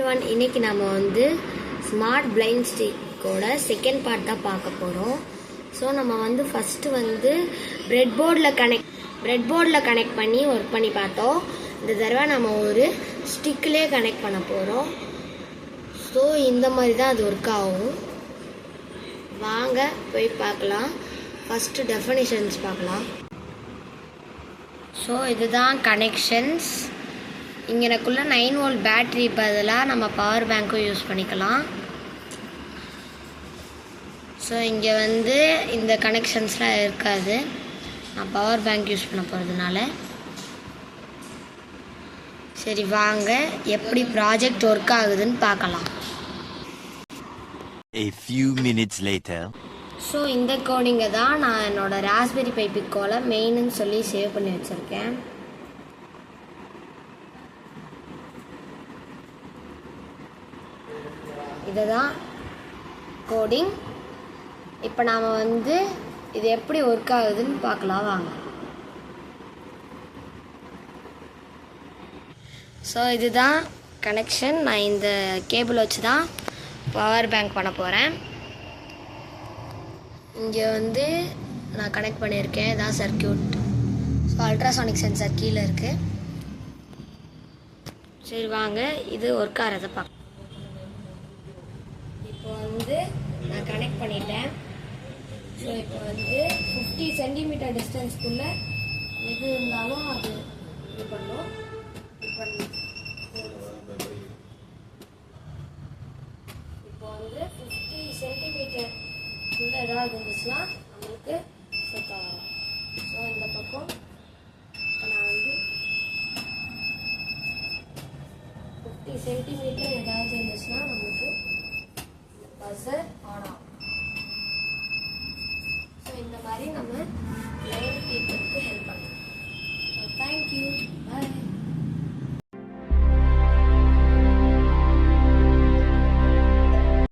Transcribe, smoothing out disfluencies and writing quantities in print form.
Everyone, இன்னைக்கு நம்ம வந்து ஸ்மார்ட் பிளைண்ட் ஸ்டிக்கோட செகண்ட் பார்ட் தான் பார்க்க போகிறோம். ஸோ நம்ம வந்து ஃபஸ்ட்டு வந்து பிரெட் போர்டில் கனெக்ட் பண்ணி ஒர்க் பண்ணி பார்த்தோம். இந்த தடவை நம்ம ஒரு ஸ்டிக்கிலே கனெக்ட் பண்ண போகிறோம். ஸோ இந்த மாதிரி தான் அது ஒர்க் ஆகும். வாங்க போய் பார்க்கலாம். ஃபஸ்ட்டு டெஃபினிஷன்ஸ் பார்க்கலாம். ஸோ இதுதான் கனெக்ஷன்ஸ். இங்கனக்குள்ள 9 வோல்ட் பேட்டரி பதிலாக நம்ம பவர் பேங்க்கும் யூஸ் பண்ணிக்கலாம். ஸோ இங்கே வந்து இந்த கனெக்ஷன்ஸ்லாம் இருக்காது, நான் பவர் பேங்க் யூஸ் பண்ண போகிறதுனால. சரி வாங்க எப்படி ப்ராஜெக்ட் ஒர்க் ஆகுதுன்னு பார்க்கலாம். A few minutes later. So இந்த கோடிங்கை தான் நான் என்னோடய ராஸ்பெரி பை பிக்கோவில் மெயின்னு சொல்லி சேவ் பண்ணி வச்சுருக்கேன். இதுதான் கோடிங். இப்போ நாம் வந்து இது எப்படி ஒர்க் ஆகுதுன்னு பார்க்கலாம் வாங்க. ஸோ இதுதான் கனெக்ஷன். நான் இந்த கேபிள் வச்சு தான் பவர் பேங்க் பண்ண போகிறேன். இங்கே வந்து நான் கனெக்ட் பண்ணியிருக்கேன். இதான் சர்க்கியூட். ஸோ அல்ட்ராசானிக் சென்சார் கீழே இருக்குது. சரி வாங்க இது ஒர்க் ஆகிறத பார்க்க. இப்போ வந்து நான் கனெக்ட் பண்ணிட்டேன். ஸோ இப்போ வந்து 50 சென்டிமீட்டர் டிஸ்டன்ஸ்க்குள்ளே எது இருந்தாலும் அது இது பண்ணும். இப்போ வந்து 50 சென்டிமீட்டருக்குள்ளே ஏதாவது இருந்துச்சுன்னா நம்மளுக்கு செட் ஆகும். ஸோ இந்த பக்கம் இப்போ நான் வந்து 50 சென்டிமீட்டர் ஏதாவது இருந்துச்சுன்னா நம்மளுக்கு பஸர் ஆன் ஆகும். ஸோ இந்த மாதிரி நம்ம லைன் பீப்புளுக்கு ஹெல்ப் பண்ணலாம். So thank you.